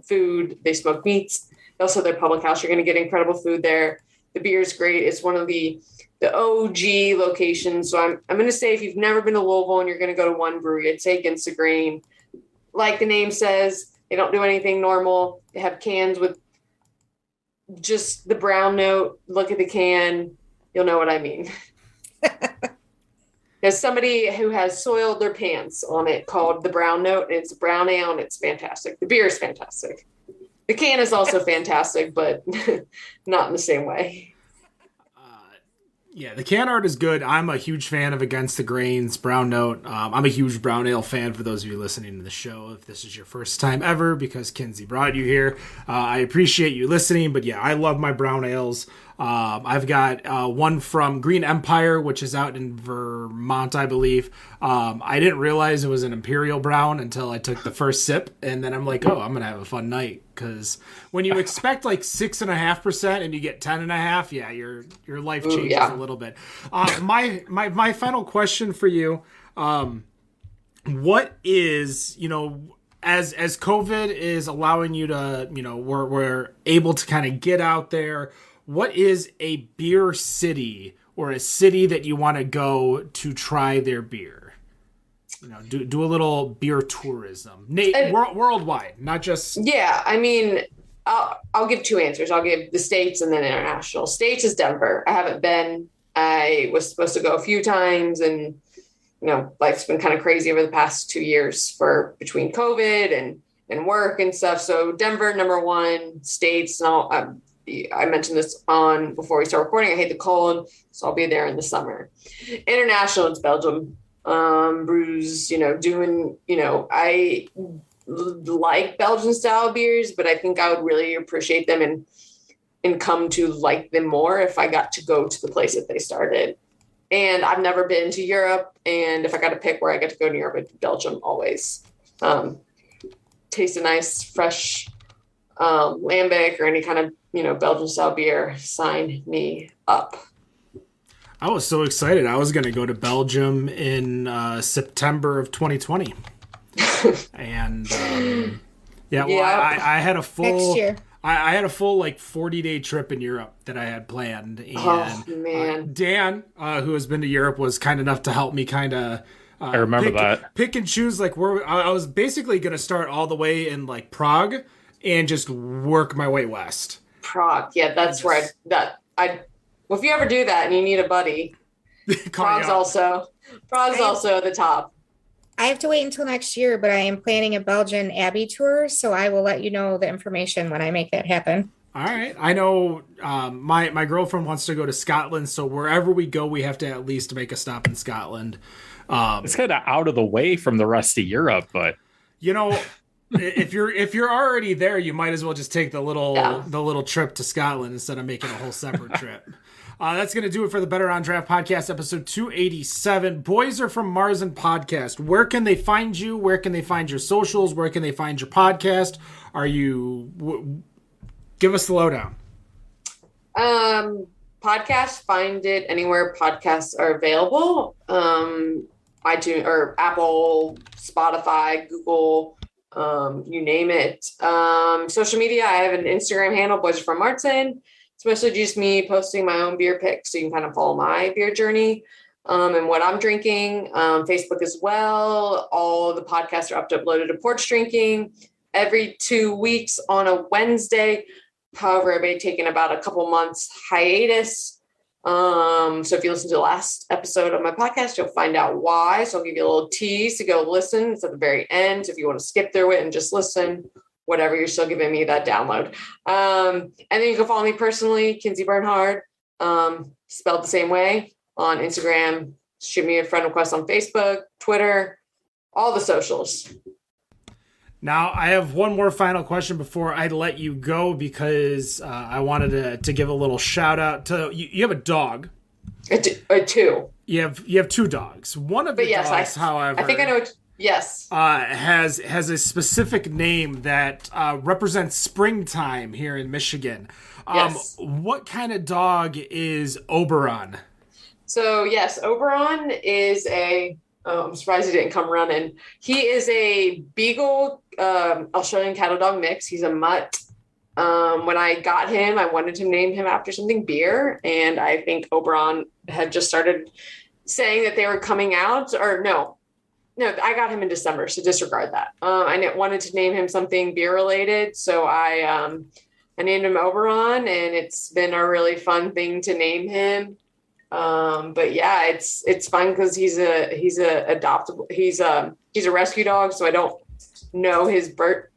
food. They smoke meats. Also their public house. You're going to get incredible food there. The beer is great. It's one of the OG locations. So I'm going to say, if you've never been to Louisville and you're going to go to one brewery, I'd say Against the Grain. Like the name says, they don't do anything normal. They have cans with just the brown note. Look at the can. You'll know what I mean. There's somebody who has soiled their pants on it called the brown note. And it's a brown ale, and it's fantastic. The beer is fantastic. The can is also fantastic, but not in the same way. Yeah, the can art is good. I'm a huge fan of Against the Grain's Brown Note. I'm a huge brown ale fan, for those of you listening to the show. If this is your first time ever, because Kindsey brought you here, I appreciate you listening. But yeah, I love my brown ales. I've got one from Green Empire, which is out in Vermont, I believe. I didn't realize it was an Imperial Brown until I took the first sip, and then I'm like, oh, I'm gonna have a fun night. Because when you expect like 6.5% and you get 10.5%, yeah, your life changes a little bit. My final question for you: what is, as COVID is allowing you to, we're able to kind of get out there. What is a beer city, or a city that you want to go to try their beer? Do a little beer tourism, worldwide, not just. Yeah, I mean, I'll give 2 answers. I'll give the States and then international. States is Denver. I haven't been. I was supposed to go a few times, and life's been kind of crazy over the past 2 years between COVID and work and stuff. So Denver, number 1. States, and I mentioned this before we start recording. I hate the cold, so I'll be there in the summer. International, it's Belgium. Brews, I like Belgian style beers, but I think I would really appreciate them and come to like them more if I got to go to the place that they started. And I've never been to Europe, and if I got to pick where I get to go to Europe, it's Belgium always. Taste a nice fresh lambic or any kind of Belgian style beer, sign me up. I was so excited. I was going to go to Belgium in September of 2020. And I had a full next year. I had a full 40-day trip in Europe that I had planned. And Dan, who has been to Europe, was kind enough to help me kind of I remember pick and choose where I was basically going to start all the way in Prague and just work my way west. Prague, yeah, that's where Well, if you ever do that and you need a buddy, Prague's also the top. I have to wait until next year, but I am planning a Belgian Abbey tour, so I will let you know the information when I make that happen. All right. I know my girlfriend wants to go to Scotland, so wherever we go, we have to at least make a stop in Scotland. It's kind of out of the way from the rest of Europe, but if you're already there, you might as well just take the little trip to Scotland instead of making a whole separate trip. That's going to do it for the Better on Draft podcast, episode 287. Boys are from Marzen podcast. Where can they find you? Where can they find your socials? Where can they find your podcast? Give us the lowdown. Podcast, find it anywhere podcasts are available. iTunes or Apple, Spotify, Google, you name it. Social media, I have an Instagram handle, Boys are from Marzen. It's mostly just me posting my own beer picks, so you can kind of follow my beer journey and what I'm drinking. Facebook as well. All the podcasts are uploaded to Porch Drinking every 2 weeks on a Wednesday. However, I've been taking about a couple months hiatus. So if you listen to the last episode of my podcast, you'll find out why. So I'll give you a little tease to go listen. It's at the very end. If you want to skip through it and just listen, whatever, you're still giving me that download. And then you can follow me personally, Kindsey Bernhard, spelled the same way, on Instagram. Shoot me a friend request on Facebook, Twitter, all the socials. Now, I have one more final question before I let you go, because I wanted to give a little shout out to you. Have a dog. Two. You have two dogs. One of the dogs, however, I think I know. Yes. Has a specific name that represents springtime here in Michigan. Yes. What kind of dog is Oberon? So yes, Oberon is I'm surprised he didn't come running. He is a Beagle Australian cattle dog mix. He's a mutt. When I got him, I wanted to name him after something beer, and I think Oberon had just started saying that they were coming out, or no, I got him in December, so disregard that. I wanted to name him something beer related, so I named him Oberon, and it's been a really fun thing to name him. But yeah, it's fun because he's a adoptable. He's a rescue dog, so I don't know his birthday.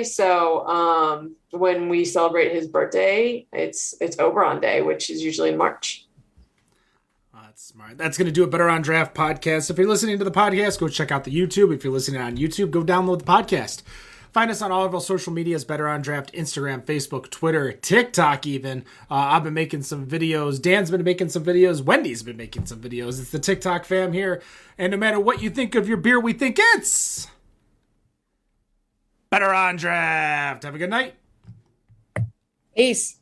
So when we celebrate his birthday, it's Oberon Day, which is usually in March. That's smart. That's going to do it. Better on Draft podcast. If you're listening to the podcast, go check out the YouTube. If you're listening on YouTube, go download the podcast. Find us on all of our social medias, Better on Draft, Instagram, Facebook, Twitter, TikTok even. I've been making some videos. Dan's been making some videos. Wendy's been making some videos. It's the TikTok fam here. And no matter what you think of your beer, we think it's Better on Draft. Have a good night. Peace.